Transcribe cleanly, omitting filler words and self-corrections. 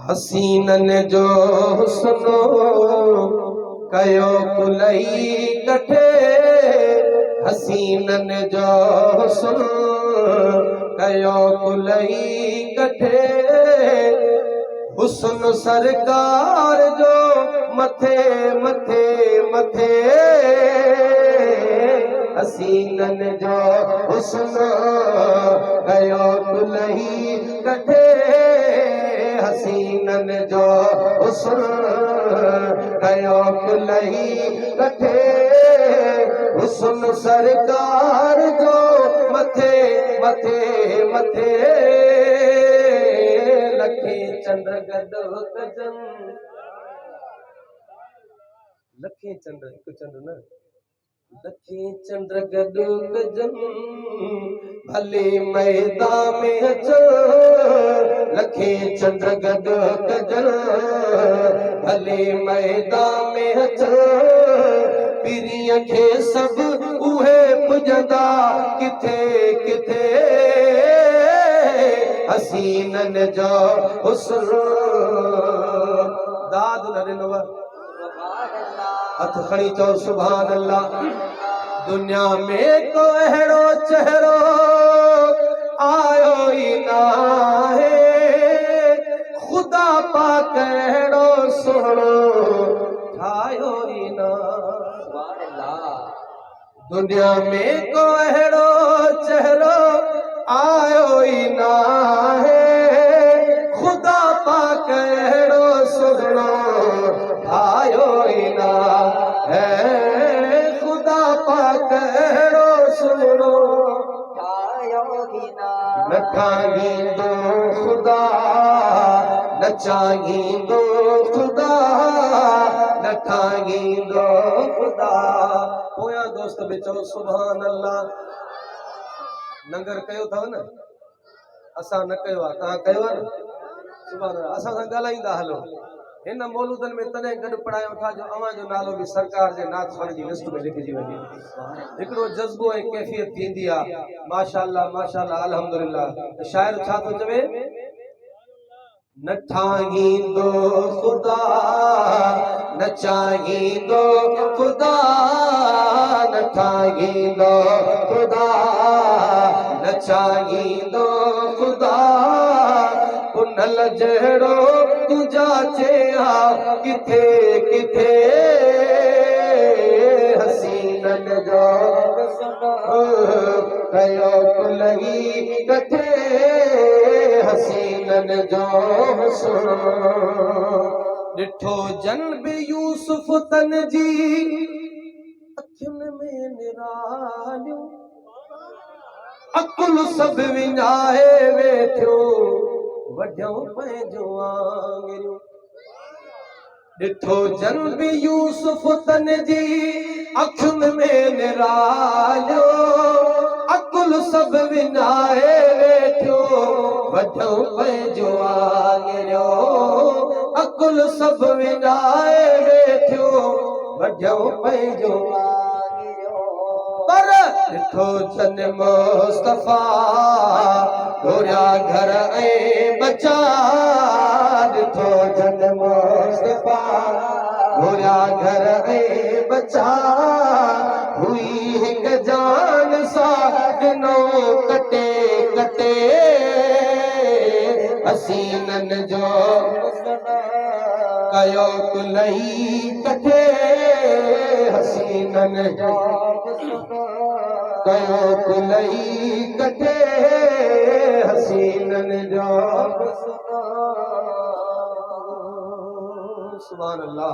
हसीनन जो हुस्नो कयो कुलई कठे, हसीनन जो हुस्नो कयो कुलई कठे, हुस्न सरकार जो मथे मथे मथे, हसीनन जो हुस्न कयो कुलई कठे, हसीनन जो हुस्न कयो कुलई कठे, हुस्न सरकार जो मथे मथे मथे, लखे चंद्र गॾु कजन, लखे चंद्र हिकु चंद्र न, लखे चंद्र गॾु कजन, भले मैदान में अचो, लखे चंद्र गॾु कजन, भले मैदान में अचो, पीरीअ खे सभु उहे पुॼंदा किथे किथे, हसीनन जो हुस्न दाद न ॾिनव, हथ खणी चओ सुभान अल्लाह। दुनिया में को अहिड़ो चेहरो आयो ई नाहे, खुदा पाक अहिड़ो सुहिणो ठाहियो ई ना, दुनिया में को अहिड़ो चेहरो आयो ई नाहे, खुदा पाक अहिड़ो सुहिणो ठाहियो ई ना है, खुदा पाक अहिड़ो सुहिणो ठाहियो ई ना, न ठाहींदो खुदा न चाहींदो खुदा, न ठाहींदो खुदा। पोयां दोस्त बि चओ सुभान अल्लाह। लंगर कयो अथव न, असां न कयो आहे, तव्हां कयो आहे न, सुभान अल्लाह। असां सां ॻाल्हाईंदा हलो, हिन मौलूदन में तॾहिं गॾु पढ़ायूं था जो अव्हां जो नालो बि सरकार जे नात खाने जी लिस्ट में लिखिजी वञे, हिकिड़ो जज़्बो ऐं कैफ़ियत थींदी आहे। माशाअल्लाह माशाअल्लाह अल्हम्दुलिल्लाह। शाइर छा थो चवे, न ठाहींदो खुदा न चाहींदो खुदा, न ठाहींदो खुदा न चाहींदो खुदा, पुनल जहिड़ो तुंहिंजा चया किथे किथे, हसीनन जो कयो कुलई कठे, हसीनन जो हुस्न ॾिठो जन बि यूसुफ तन जी अखियुनि में निरालियूं, अकुल सभु विञाए वेठो वढियूं पंहिंजूं आङिरियूं, ॾिठो जन बि यूसुफ तन जी अखियुनि में निरालियो, अकुल सभु विञाए वेठो वढियूं पंहिंजूं आङिरियूं, अकुल सभु विञाए वेठो वढियूं पंहिंजूं आङिरियूं, पर ॾिठो जन मुस्तफ़ा घोरिया घर ऐं बचा, ॾिठो जन मुस्तफ़ा घोरिया घर ऐं बचा, हुई हिकु जान सां ॾिनो कटे कटे, हसीनन जो कयो कुलई कठे, हसीनन जो कयो कुलई कठे, हसीनन जो सुभान अल्लाह।